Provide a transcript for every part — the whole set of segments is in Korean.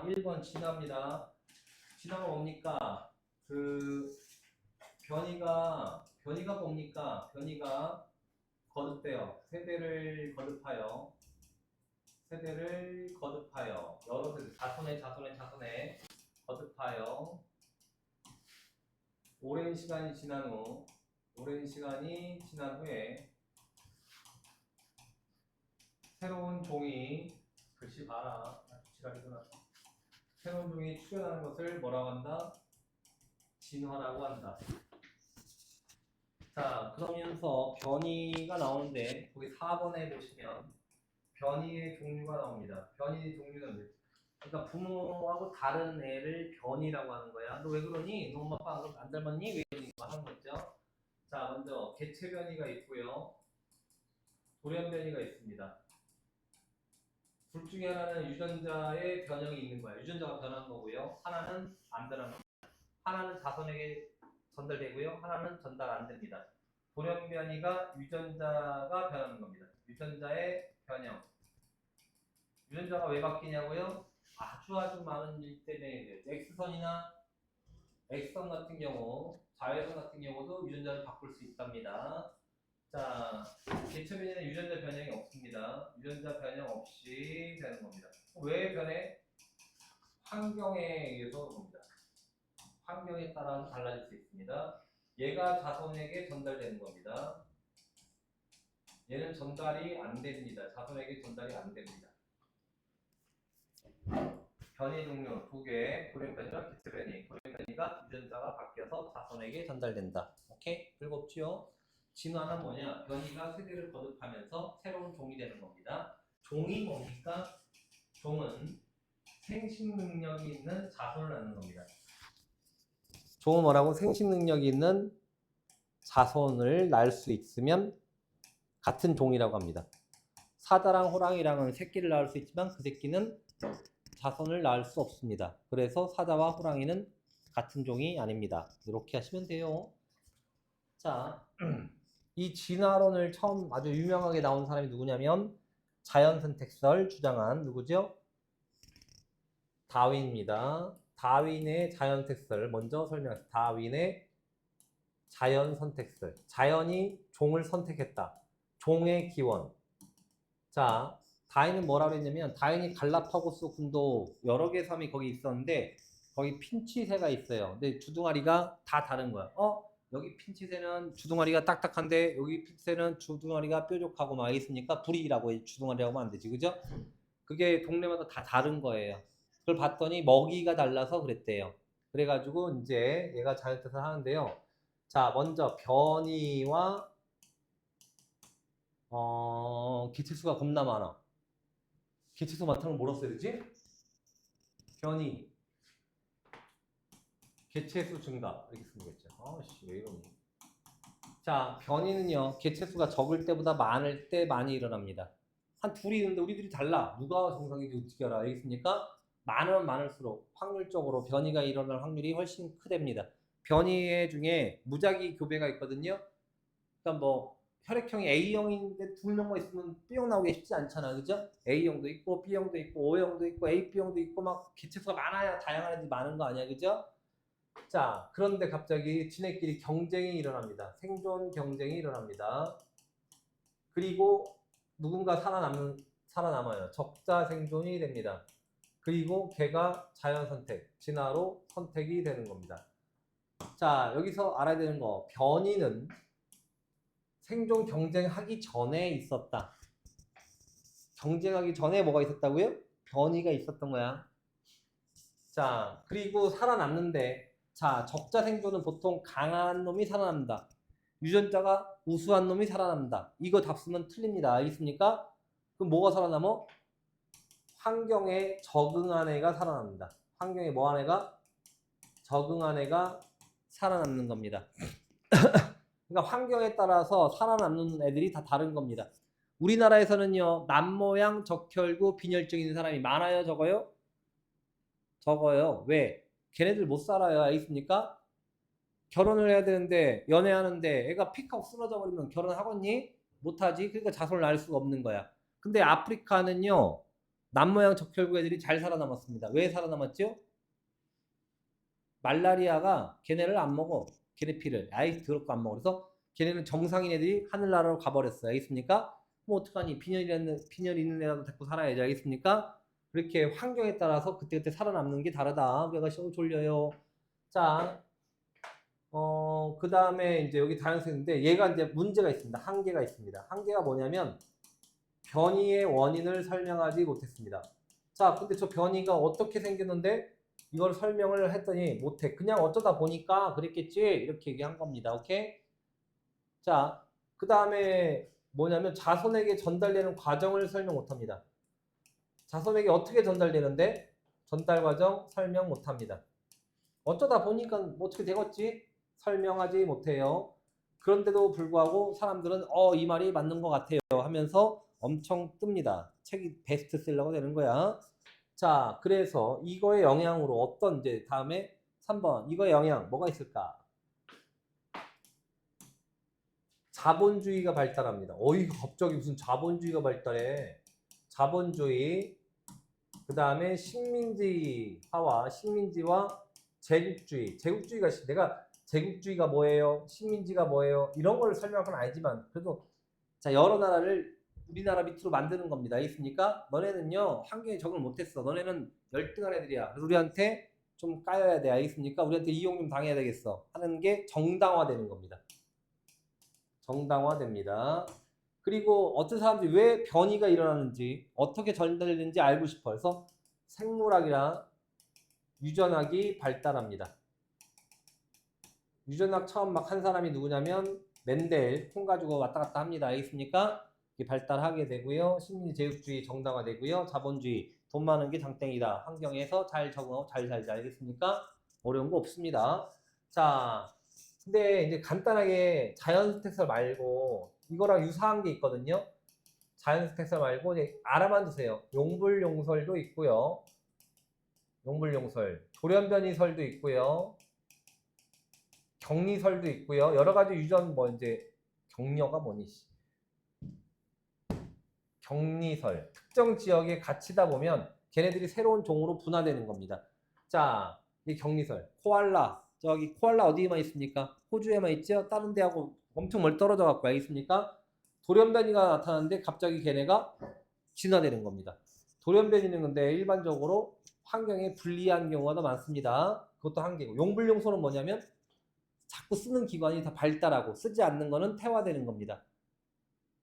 1번 진화입니다. 진화가 뭡니까? 변이가 뭡니까? 변이가 거듭돼요. 세대를 거듭하여 여러 세대 자손에 거듭하여 오랜 시간이 지난 후에 새로운 종이 글씨 봐라. 지랄이구나. 새로운 종이 출현하는 것을 뭐라고 한다? 진화라고 한다. 자, 그러면서 변이가 나오는데 거기 4번에 보시면 변이의 종류가 나옵니다. 변이의 종류는 그러니까 부모하고 다른 애를 변이라고 하는 거야. 너 왜 그러니? 너 엄마 아빠 안 닮았니? 왜 이러니? 하는 거죠. 자, 먼저 개체 변이가 있고요. 돌연 변이가 있습니다. 둘 중에 하나는 유전자의 변형이 있는 거야. 유전자가 변한 거고요. 하나는 안 변한 겁니다. 하나는 자손에게 전달되고요. 하나는 전달 안 됩니다. 돌연 변이가 유전자가 변하는 겁니다. 유전자의 변형. 유전자가 왜 바뀌냐고요? 아주 많은 일 때문에 X선 같은 경우, 자외선 같은 경우도 유전자를 바꿀 수 있답니다. 자, 개체 변이는 유전자 변형이 없습니다. 유전자 변형 없이 되는 겁니다. 왜 변해? 환경에 의해서 그럽니다. 환경에 따라서 달라질 수 있습니다. 얘가 자손에게 전달되는 겁니다. 얘는 전달이 안 됩니다. 자손에게 전달이 안 됩니다. 변이 종류 두 개, 돌연 변이와 개체 변이. 돌연 변이가 유전자가 바뀌어서 자손에게 전달된다. 오케이? 즐겁지요? 진화는 뭐냐? 변이가 세대를 거듭하면서 새로운 종이 되는 겁니다. 종이 뭡니까? 종은 생식 능력이 있는 자손을 낳는 겁니다. 종은 뭐라고? 생식 능력이 있는 자손을 낳을 수 있으면 같은 종이라고 합니다. 사자랑 호랑이랑은 새끼를 낳을 수 있지만 그 새끼는 자손을 낳을 수 없습니다. 그래서 사자와 호랑이는 같은 종이 아닙니다. 이렇게 하시면 돼요. 자, 이 진화론을 처음 아주 유명하게 나온 사람이 누구냐면 자연선택설 주장한 누구죠? 다윈입니다. 다윈의 자연선택설 먼저 설명했습니다. 다윈의 자연선택설. 자연이 종을 선택했다. 종의 기원. 자, 다윈은 뭐라고 했냐면 다윈이 갈라파고스 군도 여러 개 섬이 거기 있었는데 거기 핀치새가 있어요. 근데 주둥아리가 다 다른 거야. 여기 핀치새는 주둥아리가 딱딱한데 여기 핀치새는 주둥아리가 뾰족하고 막 있으니까 불이라고 주둥아리라고 하면 안 되지, 그죠? 그게 동네마다 다 다른 거예요. 그걸 봤더니 먹이가 달라서 그랬대요. 그래가지고 이제 얘가 자연태산을 하는데요. 자, 먼저 변이와 개체수가 겁나 많아. 개체수 많다는 걸 뭐라고 써야 되지? 변이, 개체수 증가 이렇게 쓰면 되겠죠. 아씨 왜 이러니? 자, 변이는요 개체수가 적을 때보다 많을 때 많이 일어납니다. 한 둘이 있는데 우리들이 달라. 누가 정상인지 어떻게 알아? 알겠습니까? 많으면 많을수록 확률적으로 변이가 일어날 확률이 훨씬 크답니다. 변이 중에 무작위 교배가 있거든요. 그러니까 뭐 혈액형이 A형인데 두 명만 있으면 B형 나오기 쉽지 않잖아, 그죠? A형도 있고 B형도 있고 O형도 있고 AB형도 있고 막 개체수가 많아야 다양한 애들이 많은 거 아니야, 그죠? 자, 그런데 갑자기 지네끼리 경쟁이 일어납니다. 생존 경쟁이 일어납니다. 그리고 누군가 살아남아요. 적자 생존이 됩니다. 그리고 걔가 자연선택, 진화로 선택이 되는 겁니다. 자, 여기서 알아야 되는 거, 변이는 생존 경쟁하기 전에 있었다. 경쟁하기 전에 뭐가 있었다고요? 변이가 있었던 거야. 자, 그리고 살아남는데, 자, 적자 생존은 보통 강한 놈이 살아남는다. 유전자가 우수한 놈이 살아남는다. 이거 답 쓰면 틀립니다. 알겠습니까? 그럼 뭐가 살아남어? 환경에 적응한 애가 살아납니다. 환경에 뭐한 애가? 적응한 애가 살아남는 겁니다. 그러니까 환경에 따라서 살아남는 애들이 다 다른 겁니다. 우리나라에서는요, 남모양, 적혈구, 빈혈증 있는 사람이 많아요, 적어요? 적어요. 왜? 걔네들 못 살아요. 알겠습니까? 결혼을 해야 되는데 연애하는데 애가 픽하고 쓰러져 버리면 결혼하겠니? 못하지. 그러니까 자손을 낳을 수가 없는 거야. 근데 아프리카는요, 남모양 적혈구 애들이 잘 살아남았습니다. 왜 살아남았죠? 말라리아가 걔네를 안 먹어. 걔네 피를. 아이 더럽고 안 먹어. 그래서 걔네는 정상인 애들이 하늘나라로 가버렸어요. 알겠습니까? 뭐 어떡하니? 빈혈 있는 애라도 데리고 살아야지. 알겠습니까? 그렇게 환경에 따라서 그때그때 살아남는 게 다르다. 배가 졸려요. 자, 그 다음에 이제 여기 다양성인데 얘가 이제 문제가 있습니다. 한계가 있습니다. 한계가 뭐냐면 변이의 원인을 설명하지 못했습니다. 자, 근데 저 변이가 어떻게 생겼는데 이걸 설명을 했더니 못해. 그냥 어쩌다 보니까 그랬겠지. 이렇게 얘기한 겁니다. 오케이? 자, 그 다음에 뭐냐면 자손에게 전달되는 과정을 설명 못합니다. 자손에게 어떻게 전달되는데 전달 과정 설명 못합니다. 어쩌다 보니까 뭐 어떻게 되겠지? 설명하지 못해요. 그런데도 불구하고 사람들은 이 말이 맞는 것 같아요 하면서 엄청 뜹니다. 책이 베스트셀러가 되는 거야. 자, 그래서 이거의 영향으로 어떤 이제 다음에 3번 이거의 영향 뭐가 있을까? 자본주의가 발달합니다. 이거 갑자기 무슨 자본주의가 발달해? 자본주의, 그 다음에 식민지화와 식민지와 제국주의. 제국주의가 내가 제국주의가 뭐예요? 식민지가 뭐예요? 이런 걸 설명할 건 아니지만 그래도 자 여러 나라를 우리나라 밑으로 만드는 겁니다. 알겠습니까? 너네는요 환경에 적응을 못했어. 너네는 열등한 애들이야. 그래서 우리한테 좀 까여야 돼. 알겠습니까? 우리한테 이용 좀 당해야 되겠어. 하는 게 정당화되는 겁니다. 정당화됩니다. 그리고 어떤 사람들이 왜 변이가 일어나는지 어떻게 전달되는지 알고 싶어. 그래서 생물학이랑 유전학이 발달합니다. 유전학 처음 막 한 사람이 누구냐면 멘델, 콩 가지고 왔다 갔다 합니다. 알겠습니까? 발달하게 되고요. 식민지 제국주의 정당화되고요. 자본주의, 돈 많은 게 장땡이다. 환경에서 잘 적응하고 잘 살자. 알겠습니까? 어려운 거 없습니다. 자, 근데 이제 간단하게 자연스택설 말고 이거랑 유사한 게 있거든요. 자연스택설 말고 이제 알아만 두세요. 용불용설도 있고요. 용불용설, 돌연변이설도 있고요. 격리설도 있고요. 여러 가지 유전 뭐 이제 격려가 뭐니? 격리설. 특정 지역에 갇히다 보면 걔네들이 새로운 종으로 분화되는 겁니다. 자, 이 격리설. 코알라. 저기 코알라 어디에만 있습니까? 호주에만 있죠? 다른 데하고 엄청 멀리 떨어져 갖고 알겠습니까? 돌연변이가 나타나는데 갑자기 걔네가 진화되는 겁니다. 돌연변이는 근데 일반적으로 환경에 불리한 경우가 더 많습니다. 그것도 한계고. 용불용설은 뭐냐면 자꾸 쓰는 기관이 다 발달하고 쓰지 않는 거는 퇴화되는 겁니다.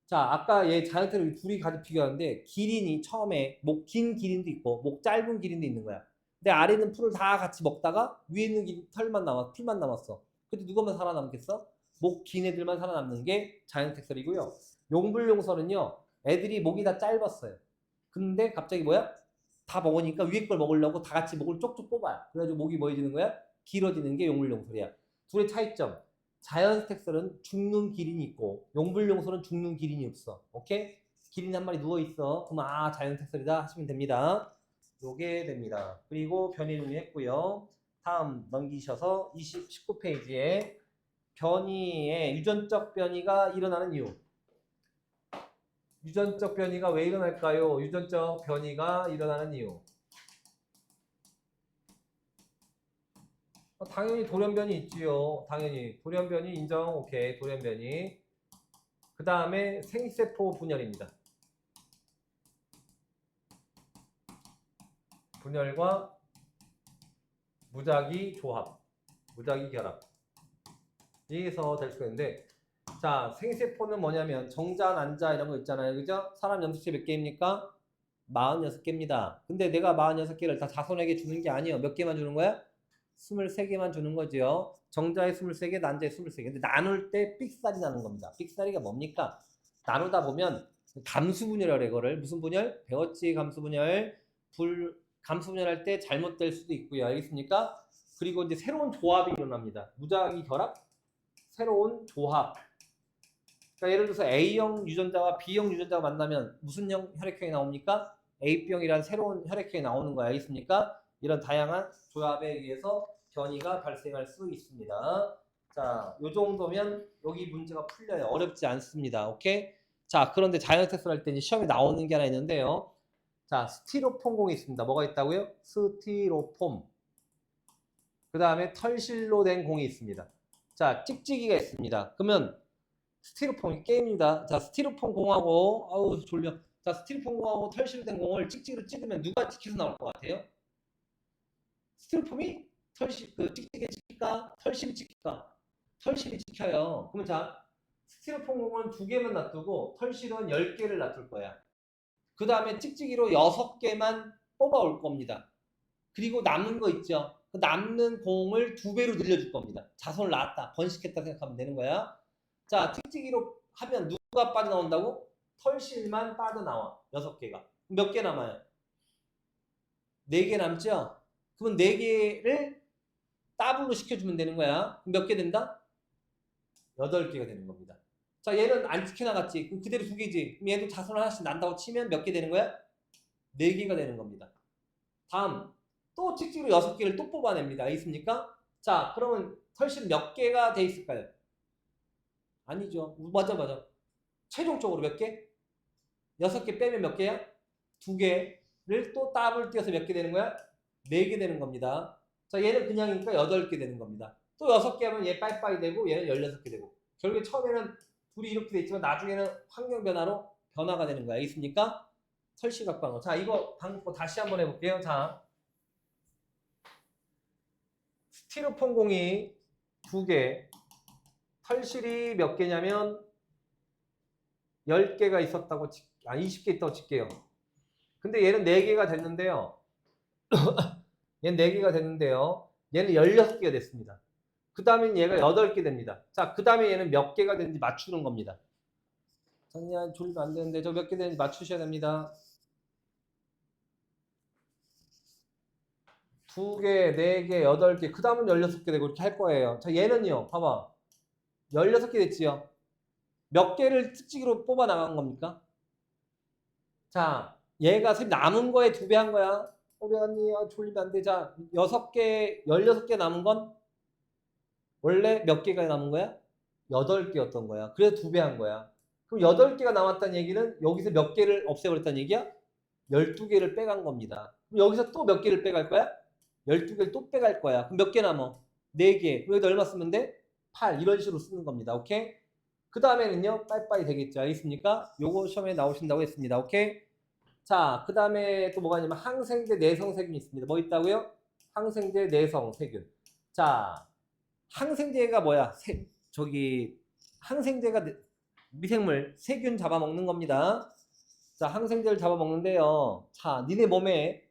자, 아까 얘 자연태를 둘이 가지고 비교하는데 기린이 처음에 목 긴 기린도 있고 목 짧은 기린도 있는 거야. 근데 아래 있는 풀을 다 같이 먹다가 위에 있는 털만 남았, 풀만 남았어. 근데 누가만 살아남겠어? 목 긴 애들만 살아남는 게 자연택설이고요. 용불용설은요, 애들이 목이 다 짧았어요. 근데 갑자기 뭐야? 다 먹으니까 위에 걸 먹으려고 다 같이 목을 쪽쪽 뽑아요. 그래가지고 목이 뭐해지는 거야? 길어지는 게 용불용설이야. 둘의 차이점. 자연스택설은 죽는 기린이 있고 용불용설은 죽는 기린이 없어. 오케이? 기린 한 마리 누워있어. 그럼 자연스택설이다 하시면 됩니다. 요게 됩니다. 그리고 변이 정리했고요. 다음 넘기셔서 19페이지에 변이의 유전적 변이가 일어나는 이유. 유전적 변이가 왜 일어날까요? 유전적 변이가 일어나는 이유. 당연히 돌연변이 있지요. 당연히 돌연변이 인정. 오케이. 돌연변이. 그 다음에 생세포 분열입니다. 분열과 무작위 조합, 무작위 결합. 여기서 될 수가 있는데, 자, 생세포는 뭐냐면 정자, 난자 이런 거 있잖아요. 그죠? 사람 염색체 몇 개입니까? 46개입니다. 근데 내가 46개를 다 자손에게 주는 게 아니에요. 몇 개만 주는 거야? 23개만 주는 거죠. 정자에 23개, 난자에 23개. 근데 나눌 때 삑살이 나는 겁니다. 삑살이가 뭡니까? 나누다 보면 감수분열이라고 해. 이거를 무슨 분열? 배웠지? 감수분열. 감수분열할 때 잘못될 수도 있고요. 알겠습니까? 그리고 이제 새로운 조합이 일어납니다. 무작위 결합, 새로운 조합. 그러니까 예를 들어서 A형 유전자와 B형 유전자가 만나면 무슨 형 혈액형이 나옵니까? A병이라는 새로운 혈액형이 나오는 거야. 알겠습니까? 이런 다양한 조합에 의해서 변이가 발생할 수 있습니다. 자, 요 정도면 여기 문제가 풀려요. 어렵지 않습니다. 오케이? 자, 그런데 자연스택설 할 때 시험에 나오는 게 하나 있는데요. 자, 스티로폼 공이 있습니다. 뭐가 있다고요? 스티로폼. 그 다음에 털실로 된 공이 있습니다. 자, 찍찍이가 있습니다. 그러면 스티로폼이 게임입니다. 자, 스티로폼 공하고, 아우, 졸려. 자, 스티로폼 공하고 털실로 된 공을 찍찍이로 찍으면 누가 찍혀서 나올 것 같아요? 스티로폼이 찍찍이 찍힐까? 털실이 찍힐까? 털실이 찍혀요. 그러면 자, 스티로폼 공은 2개만 놔두고 털실은 10개를 놔둘 거야. 그 다음에 찍찍이로 6개만 뽑아올 겁니다. 그리고 남는 거 있죠? 그 남는 공을 2배로 늘려줄 겁니다. 자손을 낳았다, 번식했다 생각하면 되는 거야. 자, 찍찍이로 하면 누가 빠져나온다고? 털실만 빠져나와. 6개가. 몇 개 남아요? 4개 남죠? 그러면 4개를 더블로 시켜주면 되는 거야. 몇 개 된다? 8개가 되는 겁니다. 자, 얘는 안 지켜나갔지. 그럼 그대로 2개지. 그럼 얘도 자손 하나씩 난다고 치면 몇 개 되는 거야? 4개가 되는 겁니다. 다음, 또 찍찍이로 6개를 또 뽑아냅니다. 알겠습니까? 자, 그러면 털실은 몇 개가 돼 있을까요? 아니죠. 맞아. 최종적으로 몇 개? 6개 빼면 몇 개야? 2개를 또 더블 띄어서 몇 개 되는 거야? 4개 되는 겁니다. 자, 얘는 그냥이니까 8개 되는 겁니다. 또 6개 하면 얘 빠이빠이 되고 얘는 16개 되고. 결국에 처음에는 둘이 이렇게 돼 있지만 나중에는 환경 변화로 변화가 되는 거야. 알겠습니까? 설시각 방어. 자, 이거 방법 다시 한번 해볼게요. 자, 스티로폼 공이 2개, 털실이 몇 개냐면 10개가 있었다고 20개 있다고 칠게요. 근데 얘는 4개가 됐는데요. 얘는 4개가 됐는데요. 얘는 16개가 됐습니다. 그 다음에 얘가 8개 됩니다. 자, 그 다음에 얘는 몇 개가 되는지 맞추는 겁니다. 그냥 졸리면 안 되는데 저 몇 개 되는지 맞추셔야 됩니다. 2개, 4개, 8개, 그 다음은 16개 되고 이렇게 할 거예요. 자, 얘는요, 봐봐. 16개 됐지요? 몇 개를 찍찍이로 뽑아 나간 겁니까? 자, 얘가 남은 거에 2배 한 거야. 우리 언니, 졸리면 안 돼. 자, 16개 남은 건 원래 몇 개가 남은 거야? 8개였던 거야. 그래서 2배 한 거야. 그럼 8개가 남았다는 얘기는 여기서 몇 개를 없애버렸다는 얘기야? 12개를 빼간 겁니다. 그럼 여기서 또 몇 개를 빼갈 거야? 12개를 또 빼갈 거야. 그럼 몇 개 남아? 4개. 여기다 얼마 쓰면 돼? 8. 이런 식으로 쓰는 겁니다. 오케이? 그 다음에는요, 빠이빠이 되겠죠. 알겠습니까? 요거 시험에 나오신다고 했습니다. 오케이? 자, 그 다음에 또 뭐가 있냐면 항생제 내성세균이 있습니다. 뭐 있다고요? 항생제 내성세균. 자, 항생제가 뭐야? 항생제가 미생물, 세균 잡아먹는 겁니다. 자, 항생제를 잡아먹는데요. 자, 니네 몸에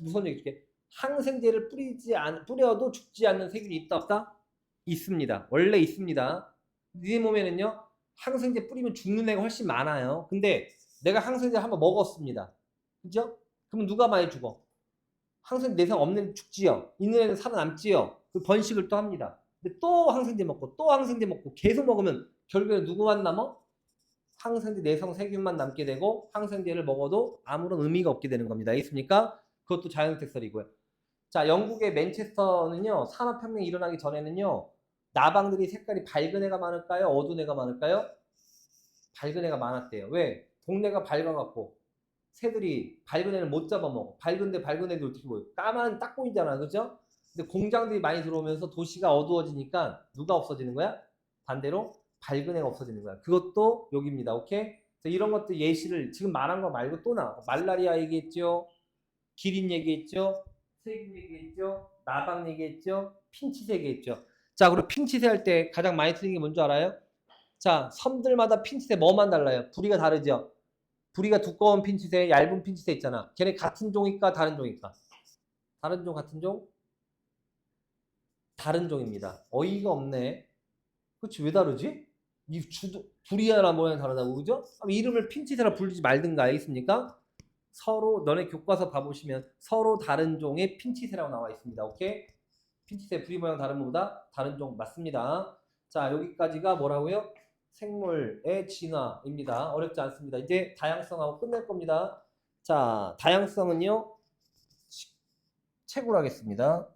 무슨 얘기 줄게. 항생제를 뿌려도 죽지 않는 세균이 있다 없다? 있습니다. 원래 있습니다. 니네 몸에는요, 항생제 뿌리면 죽는 애가 훨씬 많아요. 근데 내가 항생제 한번 먹었습니다. 그죠? 그러면 누가 많이 죽어? 항생제 내성 없는 애 죽지요. 있는 애는 살아남지요. 그 번식을 또 합니다. 근데 또 항생제 먹고 또 항생제 먹고 계속 먹으면 결국에 누구만 남아? 항생제 내성 세균만 남게 되고 항생제를 먹어도 아무런 의미가 없게 되는 겁니다. 알겠습니까? 그것도 자연택설이고요. 자, 영국의 맨체스터는요, 산업혁명이 일어나기 전에는요, 나방들이 색깔이 밝은 애가 많을까요? 어두운 애가 많을까요? 밝은 애가 많았대요. 왜? 동네가 밝아갖고 새들이 밝은 애는 못 잡아먹어. 밝은 애들 어떻게 보여? 까만 딱 보이잖아. 그죠? 근데 공장들이 많이 들어오면서 도시가 어두워지니까 누가 없어지는 거야? 반대로 밝은 애가 없어지는 거야. 그것도 여기입니다. 오케이? 이런 것들 예시를 지금 말한 거 말고 또 나와. 말라리아 얘기했죠. 기린 얘기했죠. 세균 얘기했죠. 나방 얘기했죠. 핀치세 얘기했죠. 자, 그리고 핀치세 할 때 가장 많이 쓰는 게 뭔지 알아요? 자, 섬들마다 핀치세 뭐만 달라요? 부리가 다르죠. 부리가 두꺼운 핀치세, 얇은 핀치세 있잖아. 걔네 같은 종일까 다른 종일까? 다른 종 같은 종? 다른 종입니다. 어이가 없네. 그렇지, 왜 다르지? 부리아나 모양 다르다고, 그죠? 이름을 핀치세라 부르지 말든가. 알겠습니까? 서로 너네 교과서 봐보시면 서로 다른 종의 핀치세라고 나와 있습니다. 오케이? 핀치세 부리 모양 다른 것보다 다른 종 맞습니다. 자, 여기까지가 뭐라고요? 생물의 진화입니다. 어렵지 않습니다. 이제 다양성하고 끝낼 겁니다. 자, 다양성은요, 책으로 하겠습니다.